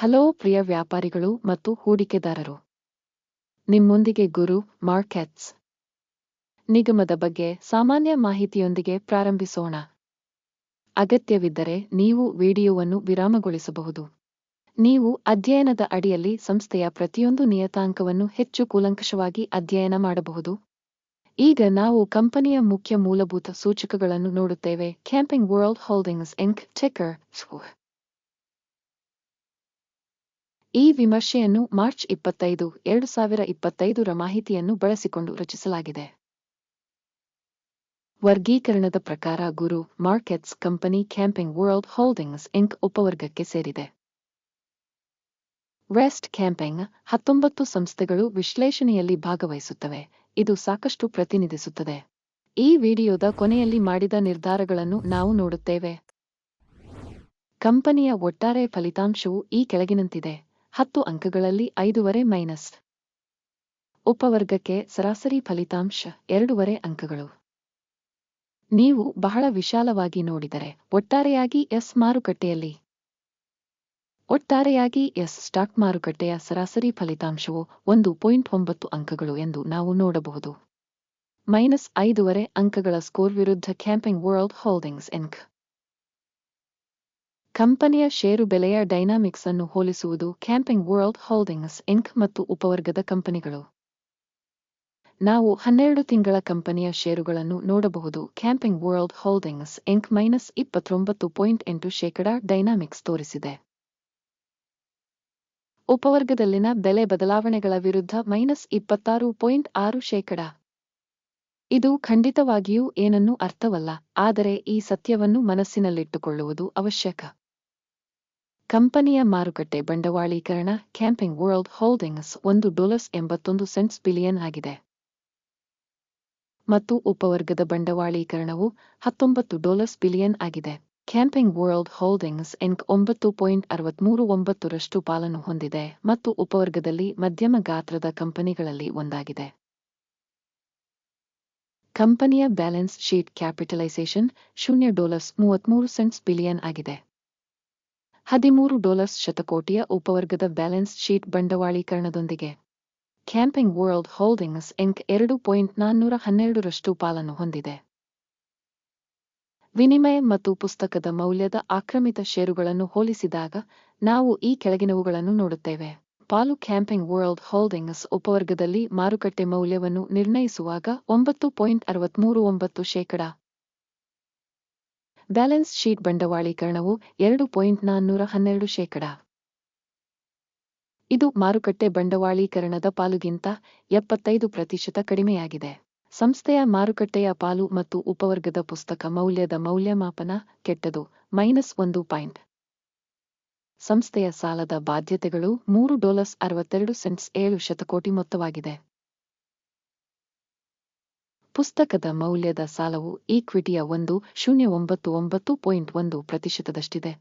Hello ಪ್ರಿಯ ವ್ಯಾಪಾರಿಗಳು ಮತ್ತು ಹೂಡಿಕೆದಾರರು. ನಿಮ್ಮೊಂದಿಗೆ ಗುರು ಮಾರ್ಕೆಟ್ಸ್ ನಿಗಮದ ಬಗ್ಗೆ ಸಾಮಾನ್ಯ ಮಾಹಿತಿಯೊಂದಿಗೆ ಪ್ರಾರಂಭಿಸೋಣ. ಅಗತ್ಯವಿದ್ದರೆ ನೀವು ವಿಡಿಯೋವನ್ನು ವಿರಾಮಗೊಳಿಸಬಹುದು. ನೀವು ಅಧ್ಯಯನದ ಅಡಿಯಲ್ಲಿ ಸಂಸ್ಥೆಯ ಪ್ರತಿಯೊಂದು ನಿಯತಾಂಕವನ್ನು ಹೆಚ್ಚು ಕೂಲಂಕಷವಾಗಿ ಅಧ್ಯಯನ ಮಾಡಬಹುದು. ಈಗ ನಾವು ಕಂಪನಿಯ ಮುಖ್ಯ ಮೂಲಭೂತ ಸೂಚಕಗಳನ್ನು ನೋಡುತ್ತೇವೆ. Camping world holdings inc ticker SWU. ಈ ವಿಮರ್ಶೆಯನ್ನು ಮಾರ್ಚ್ 25, 2025 ಮಾಹಿತಿಯನ್ನು ಬಳಸಿಕೊಂಡು ರಚಿಸಲಾಗಿದೆ. ವರ್ಗೀಕರಣದ ಪ್ರಕಾರ Guru markets company camping world holdings inc ಉಪವರ್ಗಕ್ಕೆ ಸೇರಿದೆ. ರೆಸ್ಟ್ ಕ್ಯಾಂಪಿಂಗ್ 19 ಸಂಸ್ಥೆಗಳು ವಿಶ್ಲೇಷಣೆಯಲ್ಲಿ ಭಾಗವಹಿಸುತ್ತವೆ. ಇದು ಸಾಕಷ್ಟು ಪ್ರತಿನಿಧಿಸುತ್ತದೆ. ಈ ವಿಡಿಯೋದ ಕೊನೆಯಲ್ಲಿ ಮಾಡಿದ ನಿರ್ಧಾರಗಳನ್ನು ನಾವು ನೋಡುತ್ತೇವೆ. ಕಂಪನಿಯ ಒಟ್ಟಾರೆ ಫಲಿತಾಂಶವು ಈ ಕೆಳಗಿನಂತಿದೆ. 10 ಅಂಕಗಳಲ್ಲಿ 5.5 ಉಪವರ್ಗಕ್ಕೆ ಸರಾಸರಿ ಫಲಿತಾಂಶ 2.5 ಅಂಕಗಳು. ನೀವು ಬಹಳ ವಿಶಾಲವಾಗಿ ನೋಡಿದರೆ ಒಟ್ಟಾರೆಯಾಗಿ ಸ್ಟಾಕ್ ಮಾರುಕಟ್ಟೆಯ ಸರಾಸರಿ ಫಲಿತಾಂಶವು 1.9 ಅಂಕಗಳು ಎಂದು ನಾವು ನೋಡಬಹುದು. -5.5 ಅಂಕಗಳ ಸ್ಕೋರ್ ವಿರುದ್ಧ ಕ್ಯಾಂಪಿಂಗ್ ವರ್ಲ್ಡ್ ಹೋಲ್ಡಿಂಗ್ಸ್ ಇಂಕ್. ಕಂಪನಿಯ ಷೇರು ಬೆಲೆಯ ಡೈನಾಮಿಕ್ಸ್ ಅನ್ನು ಹೋಲಿಸುವುದು ಕ್ಯಾಂಪಿಂಗ್ ವರ್ಲ್ಡ್ ಹೋಲ್ಡಿಂಗ್ಸ್ ಇಂಕ್ ಮತ್ತು ಉಪವರ್ಗದ ಕಂಪನಿಗಳು. ನಾವು 12 ತಿಂಗಳ ಕಂಪನಿಯ ಷೇರುಗಳನ್ನು ನೋಡಬಹುದು. Camping world holdings inc -29.8% dynamics ತೋರಿಸಿದೆ. ಉಪವರ್ಗದಲ್ಲಿನ ಬೆಲೆ ಬದಲಾವಣೆಗಳ ವಿರುದ್ಧ -26.6%. ಇದು ಖಂಡಿತವಾಗಿಯೂ ಏನನ್ನೂ ಅರ್ಥವಲ್ಲ, ಆದರೆ ಈ ಸತ್ಯವನ್ನು ಮನಸ್ಸಿನಲ್ಲಿಟ್ಟುಕೊಳ್ಳುವುದು ಅವಶ್ಯಕ. ಕಂಪನಿಯ ಮಾರುಕಟ್ಟೆ ಬಂಡವಾಳೀಕರಣ ಕ್ಯಾಂಪಿಂಗ್ ವರ್ಲ್ಡ್ ಹೋಲ್ಡಿಂಗ್ಸ್ $1.81 ಬಿಲಿಯನ್ ಆಗಿದೆ ಮತ್ತು ಉಪವರ್ಗದ ಬಂಡವಾಳೀಕರಣವು $19 ಬಿಲಿಯನ್ ಆಗಿದೆ. ಕ್ಯಾಂಪಿಂಗ್ ವರ್ಲ್ಡ್ ಹೋಲ್ಡಿಂಗ್ಸ್ ಇಂಕ್ 9.63% ಪಾಲನ್ನು ಹೊಂದಿದೆ ಮತ್ತು ಉಪವರ್ಗದಲ್ಲಿ ಮಧ್ಯಮ ಗಾತ್ರದ ಕಂಪನಿಗಳಲ್ಲಿ ಒಂದಾಗಿದೆ. ಕಂಪನಿಯ ಬ್ಯಾಲೆನ್ಸ್ ಶೀಟ್ ಕ್ಯಾಪಿಟಲೈಸೇಷನ್ $0.33 ಬಿಲಿಯನ್ ಆಗಿದೆ. $13 ಶತಕೋಟಿಯ ಉಪವರ್ಗದ ಬ್ಯಾಲೆನ್ಸ್ ಶೀಟ್ ಬಂಡವಾಳೀಕರಣದೊಂದಿಗೆ ಕ್ಯಾಂಪಿಂಗ್ ವರ್ಲ್ಡ್ ಹೋಲ್ಡಿಂಗ್ಸ್ ಇಂಕ್ 2.412% ಪಾಲನ್ನು ಹೊಂದಿದೆ. ವಿನಿಮಯ ಮತ್ತು ಪುಸ್ತಕದ ಮೌಲ್ಯದ ಆಕ್ರಮಿತ ಷೇರುಗಳನ್ನು ಹೋಲಿಸಿದಾಗ ನಾವು ಈ ಕೆಳಗಿನವುಗಳನ್ನು ನೋಡುತ್ತೇವೆ. ಪಾಲು ಕ್ಯಾಂಪಿಂಗ್ ವರ್ಲ್ಡ್ ಹೋಲ್ಡಿಂಗ್ಸ್ ಉಪವರ್ಗದಲ್ಲಿ ಮಾರುಕಟ್ಟೆ ಮೌಲ್ಯವನ್ನು ನಿರ್ಣಯಿಸುವಾಗ 9.69%. Balance sheet ಬಂಡವಾಳೀಕರಣವು 2.412%. ಇದು ಮಾರುಕಟ್ಟೆ ಬಂಡವಾಳೀಕರಣದ ಪಾಲುಗಿಂತ 75% ಕಡಿಮೆಯಾಗಿದೆ. ಸಂಸ್ಥೆಯ ಮಾರುಕಟ್ಟೆಯ ಪಾಲು ಮತ್ತು ಉಪವರ್ಗದ ಪುಸ್ತಕ ಮೌಲ್ಯದ ಮೌಲ್ಯಮಾಪನ ಕೆಟ್ಟದು -1 ಸಂಸ್ಥೆಯ ಸಾಲದ ಬಾಧ್ಯತೆಗಳು $3.62 ಶತಕೋಟಿ ಮೊತ್ತವಾಗಿದೆ. ಪುಸ್ತಕದ ಮೌಲ್ಯದ ಸಾಲವು ಈಕ್ವಿಟಿಯ 1.99%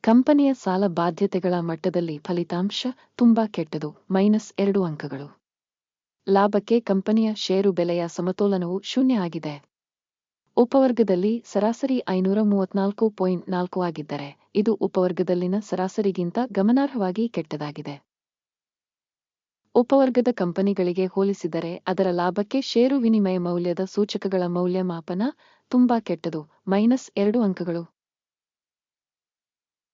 ಕಂಪನಿಯ ಸಾಲ ಬಾಧ್ಯತೆಗಳ ಮಟ್ಟದಲ್ಲಿ ಫಲಿತಾಂಶ ತುಂಬಾ ಕೆಟ್ಟದು -2 ಅಂಕಗಳು. ಲಾಭಕ್ಕೆ ಕಂಪನಿಯ ಷೇರು ಬೆಲೆಯ ಸಮತೋಲನವು 0 ಆಗಿದೆ. ಉಪವರ್ಗದಲ್ಲಿ ಸರಾಸರಿ 534.4 ಆಗಿದ್ದರೆ ಇದು ಉಪವರ್ಗದಲ್ಲಿನ ಸರಾಸರಿಗಿಂತ ಗಮನಾರ್ಹವಾಗಿ ಕೆಟ್ಟದಾಗಿದೆ. ಉಪವರ್ಗದ ಕಂಪನಿಗಳಿಗೆ ಹೋಲಿಸಿದರೆ ಅದರ ಲಾಭಕ್ಕೆ ಷೇರು ವಿನಿಮಯ ಮೌಲ್ಯದ ಸೂಚಕಗಳ ಮೌಲ್ಯಮಾಪನ ತುಂಬಾ ಕೆಟ್ಟದು -2 ಅಂಕಗಳು.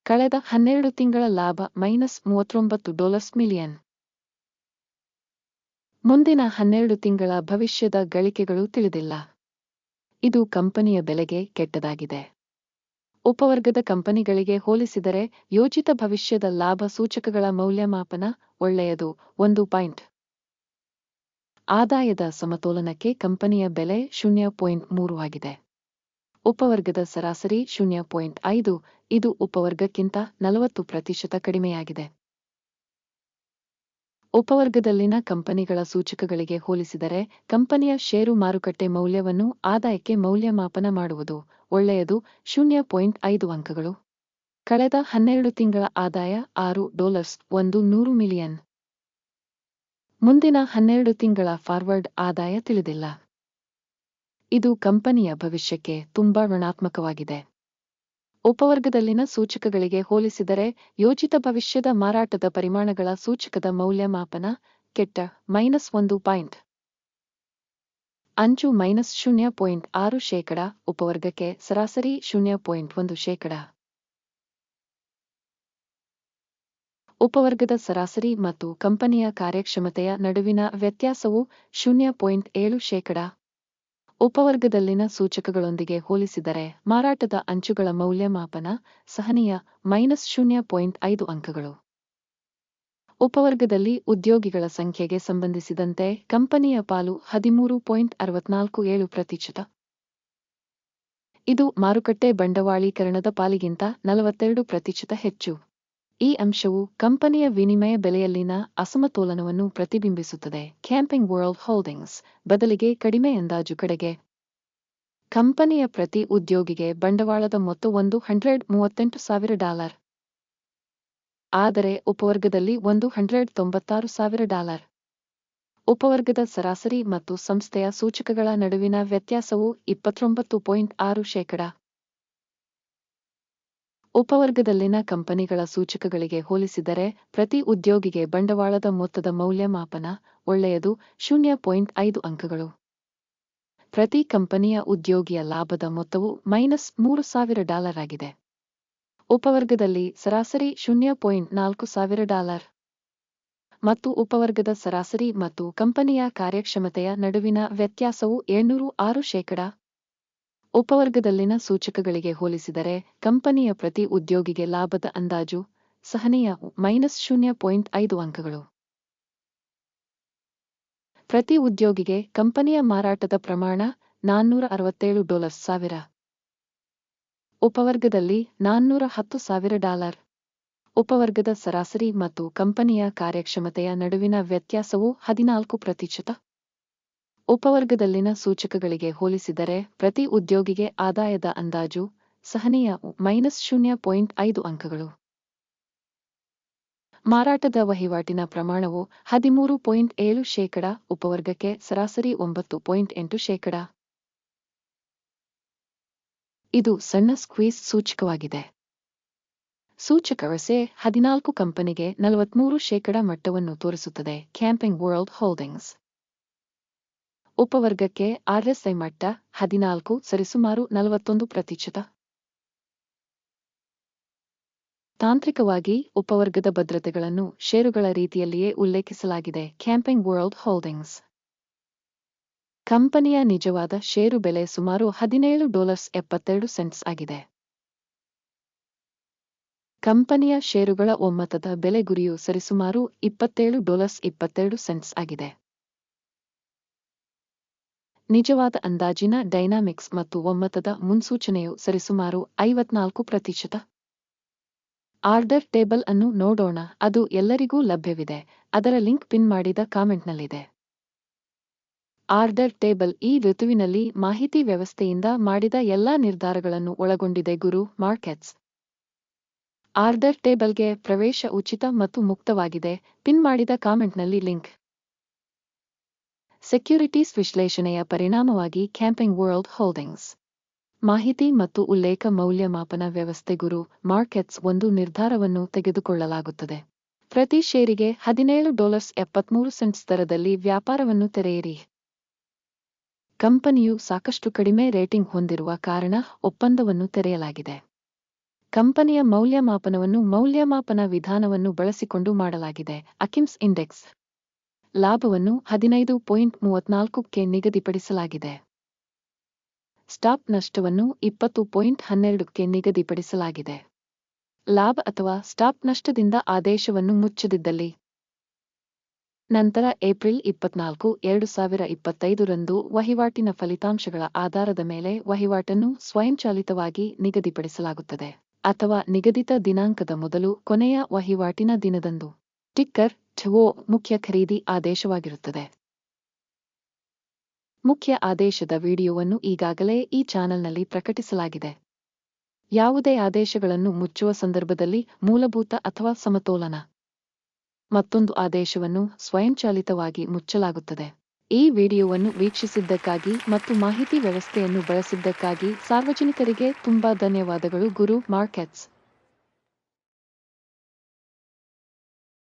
ಕಳೆದ 12 ತಿಂಗಳ ಲಾಭ $39 ಮಿಲಿಯನ್. ಮುಂದಿನ 12 ತಿಂಗಳ ಭವಿಷ್ಯದ ಗಳಿಕೆಗಳು ತಿಳಿದಿಲ್ಲ. ಇದು ಕಂಪನಿಯ ಬೆಲೆಗೆ ಕೆಟ್ಟದಾಗಿದೆ. ಉಪವರ್ಗದ ಕಂಪನಿಗಳಿಗೆ ಹೋಲಿಸಿದರೆ ಯೋಜಿತ ಭವಿಷ್ಯದ ಲಾಭ ಸೂಚಕಗಳ ಮೌಲ್ಯಮಾಪನ ಒಳ್ಳೆಯದು 1 ಆದಾಯದ ಸಮತೋಲನಕ್ಕೆ ಕಂಪನಿಯ ಬೆಲೆ 0.3 ಆಗಿದೆ. ಉಪವರ್ಗದ ಸರಾಸರಿ 0.5. ಇದು ಉಪವರ್ಗಕ್ಕಿಂತ 40% ಕಡಿಮೆಯಾಗಿದೆ. ಉಪವರ್ಗದಲ್ಲಿನ ಕಂಪನಿಗಳ ಸೂಚಕಗಳಿಗೆ ಹೋಲಿಸಿದರೆ ಕಂಪನಿಯ ಷೇರು ಮಾರುಕಟ್ಟೆ ಮೌಲ್ಯವನ್ನು ಆದಾಯಕ್ಕೆ ಮೌಲ್ಯಮಾಪನ ಮಾಡುವುದು ಒಳ್ಳೆಯದು $0.5 ಅಂಕಗಳು. ಕಳೆದ 12 ತಿಂಗಳ ಆದಾಯ $6.100 ಮಿಲಿಯನ್. ಮುಂದಿನ 12 ತಿಂಗಳ ಫಾರ್ವರ್ಡ್ ಆದಾಯ ತಿಳಿದಿಲ್ಲ. ಇದು ಕಂಪನಿಯ ಭವಿಷ್ಯಕ್ಕೆ ತುಂಬಾ ಋಣಾತ್ಮಕವಾಗಿದೆ. ಉಪವರ್ಗದಲ್ಲಿನ ಸೂಚಕಗಳಿಗೆ ಹೋಲಿಸಿದರೆ ಯೋಜಿತ ಭವಿಷ್ಯದ ಮಾರಾಟದ ಪರಿಮಾಣಗಳ ಸೂಚಕದ ಮೌಲ್ಯಮಾಪನ ಕೆಟ್ಟ -1 ಪಾಯಿಂಟ್ ಅಂಚು -0.6%, ಉಪವರ್ಗಕ್ಕೆ ಸರಾಸರಿ 0.1%. ಉಪವರ್ಗದ ಸರಾಸರಿ ಮತ್ತು ಕಂಪನಿಯ ಕಾರ್ಯಕ್ಷಮತೆಯ ನಡುವಿನ ವ್ಯತ್ಯಾಸವು 0.7%. ಉಪವರ್ಗದಲ್ಲಿನ ಸೂಚಕಗಳೊಂದಿಗೆ ಹೋಲಿಸಿದರೆ ಮಾರಾಟದ ಅಂಚುಗಳ ಮೌಲ್ಯಮಾಪನ ಸಹನೀಯ -0.5 ಅಂಕಗಳು. ಉಪವರ್ಗದಲ್ಲಿ ಉದ್ಯೋಗಿಗಳ ಸಂಖ್ಯೆಗೆ ಸಂಬಂಧಿಸಿದಂತೆ ಕಂಪನಿಯ ಪಾಲು 13.67%. ಇದು ಮಾರುಕಟ್ಟೆ ಬಂಡವಾಳೀಕರಣದ ಪಾಲಿಗಿಂತ 42% ಹೆಚ್ಚು. ಈ ಅಂಶವು ಕಂಪನಿಯ ವಿನಿಮಯ ಬೆಲೆಯಲ್ಲಿನ ಅಸಮತೋಲನವನ್ನು ಪ್ರತಿಬಿಂಬಿಸುತ್ತದೆ. ಕ್ಯಾಂಪಿಂಗ್ ವರ್ಲ್ಡ್ ಹೋಲ್ಡಿಂಗ್ಸ್ ಬದಲಿಗೆ ಕಡಿಮೆ ಅಂದಾಜು ಕಡೆಗೆ. ಕಂಪನಿಯ ಪ್ರತಿ ಉದ್ಯೋಗಿಗೆ ಬಂಡವಾಳದ ಮೊತ್ತ $138,000, ಆದರೆ ಉಪವರ್ಗದಲ್ಲಿ $196,000. ಉಪವರ್ಗದ ಸರಾಸರಿ ಮತ್ತು ಸಂಸ್ಥೆಯ ಸೂಚಕಗಳ ನಡುವಿನ ವ್ಯತ್ಯಾಸವು 29.6%. ಉಪವರ್ಗದಲ್ಲಿನ ಕಂಪನಿಗಳ ಸೂಚಕಗಳಿಗೆ ಹೋಲಿಸಿದರೆ ಪ್ರತಿ ಉದ್ಯೋಗಿಗೆ ಬಂಡವಾಳದ ಮೊತ್ತದ ಮೌಲ್ಯಮಾಪನ ಒಳ್ಳೆಯದು 0.5 ಅಂಕಗಳು. ಪ್ರತಿ ಕಂಪನಿಯ ಉದ್ಯೋಗಿಯ ಲಾಭದ ಮೊತ್ತವು -$3,000 ಆಗಿದೆ. ಉಪವರ್ಗದಲ್ಲಿ ಸರಾಸರಿ $4,000 ಮತ್ತು ಉಪವರ್ಗದ ಸರಾಸರಿ ಮತ್ತು ಕಂಪನಿಯ ಕಾರ್ಯಕ್ಷಮತೆಯ ನಡುವಿನ ವ್ಯತ್ಯಾಸವು 706%. ಉಪವರ್ಗದಲ್ಲಿನ ಸೂಚಕಗಳಿಗೆ ಹೋಲಿಸಿದರೆ ಕಂಪನಿಯ ಪ್ರತಿ ಉದ್ಯೋಗಿಗೆ ಲಾಭದ ಅಂದಾಜು ಸಹನೀಯ -0.5 ಅಂಕಗಳು. ಪ್ರತಿ ಉದ್ಯೋಗಿಗೆ ಕಂಪನಿಯ ಮಾರಾಟದ ಪ್ರಮಾಣ $467,000. ಉಪವರ್ಗದಲ್ಲಿ $410,000. ಉಪವರ್ಗದ ಸರಾಸರಿ ಮತ್ತು ಕಂಪನಿಯ ಕಾರ್ಯಕ್ಷಮತೆಯ ನಡುವಿನ ವ್ಯತ್ಯಾಸವು 14%. ಉಪವರ್ಗದಲ್ಲಿನ ಸೂಚಕಗಳಿಗೆ ಹೋಲಿಸಿದರೆ ಪ್ರತಿ ಉದ್ಯೋಗಿಗೆ ಆದಾಯದ ಅಂದಾಜು ಸಹನೀಯ -0.5 ಅಂಕಗಳು. ಮಾರಾಟದ ವಹಿವಾಟಿನ ಪ್ರಮಾಣವು 13.7%, ಉಪವರ್ಗಕ್ಕೆ ಸರಾಸರಿ 9.8%. ಇದು ಸಣ್ಣ ಸ್ಕ್ವೀಸ್ ಸೂಚಕವಾಗಿದೆ. ಸೂಚಕ RSI 14 ಕಂಪನಿಗೆ 43% ಮಟ್ಟವನ್ನು ತೋರಿಸುತ್ತದೆ. ಕ್ಯಾಂಪಿಂಗ್ ವರ್ಲ್ಡ್ ಹೋಲ್ಡಿಂಗ್ಸ್ ಉಪವರ್ಗಕ್ಕೆ RSI ಮಟ್ಟ 14 ಸರಿಸುಮಾರು 41%. ತಾಂತ್ರಿಕವಾಗಿ ಉಪವರ್ಗದ ಭದ್ರತೆಗಳನ್ನು ಷೇರುಗಳ ರೀತಿಯಲ್ಲಿಯೇ ಉಲ್ಲೇಖಿಸಲಾಗಿದೆ. ಕ್ಯಾಂಪಿಂಗ್ ವರ್ಲ್ಡ್ ಹೋಲ್ಡಿಂಗ್ಸ್ ಕಂಪನಿಯ ನಿಜವಾದ ಷೇರು ಬೆಲೆ ಸುಮಾರು $17.72 ಆಗಿದೆ. ಕಂಪನಿಯ ಷೇರುಗಳ ಒಮ್ಮತದ ಬೆಲೆ ಗುರಿಯು ಸರಿಸುಮಾರು $27.22 ಆಗಿದೆ. ನಿಜವಾದ ಅಂದಾಜಿನ ಡೈನಾಮಿಕ್ಸ್ ಮತ್ತು ಒಮ್ಮತದ ಮುನ್ಸೂಚನೆಯು ಸರಿಸುಮಾರು 54%. ಆರ್ಡರ್ ಟೇಬಲ್ ಅನ್ನು ನೋಡೋಣ. ಅದು ಎಲ್ಲರಿಗೂ ಲಭ್ಯವಿದೆ. ಅದರ ಲಿಂಕ್ ಪಿನ್ ಮಾಡಿದ ಕಾಮೆಂಟ್ನಲ್ಲಿದೆ. ಆರ್ಡರ್ ಟೇಬಲ್ ಈ ಋತುವಿನಲ್ಲಿ ಮಾಹಿತಿ ವ್ಯವಸ್ಥೆಯಿಂದ ಮಾಡಿದ ಎಲ್ಲಾ ನಿರ್ಧಾರಗಳನ್ನು ಒಳಗೊಂಡಿದೆ. ಗುರು ಮಾರ್ಕೆಟ್ಸ್ ಆರ್ಡರ್ ಟೇಬಲ್ಗೆ ಪ್ರವೇಶ ಉಚಿತ ಮತ್ತು ಮುಕ್ತವಾಗಿದೆ. ಪಿನ್ ಮಾಡಿದ ಕಾಮೆಂಟ್ನಲ್ಲಿ ಲಿಂಕ್. ಸೆಕ್ಯುರಿಟೀಸ್ ವಿಶ್ಲೇಷಣೆಯ ಪರಿಣಾಮವಾಗಿ ಕ್ಯಾಂಪಿಂಗ್ ವರ್ಲ್ಡ್ ಹೋಲ್ಡಿಂಗ್ಸ್ ಮಾಹಿತಿ ಮತ್ತು ಉಲ್ಲೇಖ ಮೌಲ್ಯಮಾಪನ ವ್ಯವಸ್ಥೆ ಗುರು ಮಾರ್ಕೆಟ್ಸ್ ಒಂದು ನಿರ್ಧಾರವನ್ನು ತೆಗೆದುಕೊಳ್ಳಲಾಗುತ್ತದೆ. ಪ್ರತಿ ಷೇರಿಗೆ $17.73 ದರದಲ್ಲಿ ವ್ಯಾಪಾರವನ್ನು ತೆರೆಯಿರಿ. ಕಂಪನಿಯು ಸಾಕಷ್ಟು ಕಡಿಮೆ ರೇಟಿಂಗ್ ಹೊಂದಿರುವ ಕಾರಣ ಒಪ್ಪಂದವನ್ನು ತೆರೆಯಲಾಗಿದೆ. ಕಂಪನಿಯ ಮೌಲ್ಯಮಾಪನವನ್ನು ಮೌಲ್ಯಮಾಪನ ವಿಧಾನವನ್ನು ಬಳಸಿಕೊಂಡು ಮಾಡಲಾಗಿದೆ. ಅಕಿಮ್ಸ್ ಇಂಡೆಕ್ಸ್ ಲಾಭವನ್ನು 15.34ಕ್ಕೆ ನಿಗದಿಪಡಿಸಲಾಗಿದೆ. ಸ್ಟಾಪ್ ನಷ್ಟವನ್ನು 20.12ಕ್ಕೆ ನಿಗದಿಪಡಿಸಲಾಗಿದೆ. ಲಾಭ ಅಥವಾ ಸ್ಟಾಪ್ ನಷ್ಟದಿಂದ ಆದೇಶವನ್ನು ಮುಚ್ಚದಿದ್ದಲ್ಲಿ. ನಂತರ ಏಪ್ರಿಲ್ 24, 2025 ರಂದು ವಹಿವಾಟಿನ ಫಲಿತಾಂಶಗಳ ಆಧಾರದ ಮೇಲೆ ವಹಿವಾಟನ್ನು ಸ್ವಯಂಚಾಲಿತವಾಗಿ ನಿಗದಿಪಡಿಸಲಾಗುತ್ತದೆ ಅಥವಾ ನಿಗದಿತ ದಿನಾಂಕದ ಮೊದಲು ಕೊನೆಯ ವಹಿವಾಟಿನ ದಿನದಂದು. ಟಿಕ್ಕರ್ TO ಮುಖ್ಯ ಖರೀದಿ ಆದೇಶವಾಗಿರುತ್ತದೆ. ಮುಖ್ಯ ಆದೇಶದ ವಿಡಿಯೋವನ್ನು ಈಗಾಗಲೇ ಈ ಚಾನೆಲ್ನಲ್ಲಿ ಪ್ರಕಟಿಸಲಾಗಿದೆ. ಯಾವುದೇ ಆದೇಶಗಳನ್ನು ಮುಚ್ಚುವ ಸಂದರ್ಭದಲ್ಲಿ ಮೂಲಭೂತ ಅಥವಾ ಸಮತೋಲನ ಮತ್ತೊಂದು ಆದೇಶವನ್ನು ಸ್ವಯಂಚಾಲಿತವಾಗಿ ಮುಚ್ಚಲಾಗುತ್ತದೆ. ಈ ವಿಡಿಯೋವನ್ನು ವೀಕ್ಷಿಸಿದ್ದಕ್ಕಾಗಿ ಮತ್ತು ಮಾಹಿತಿ ವ್ಯವಸ್ಥೆಯನ್ನು ಬಳಸಿದ್ದಕ್ಕಾಗಿ ಸಾರ್ವಜನಿಕರಿಗೆ ತುಂಬಾ ಧನ್ಯವಾದಗಳು. ಗುರು ಮಾರ್ಕೆಟ್ಸ್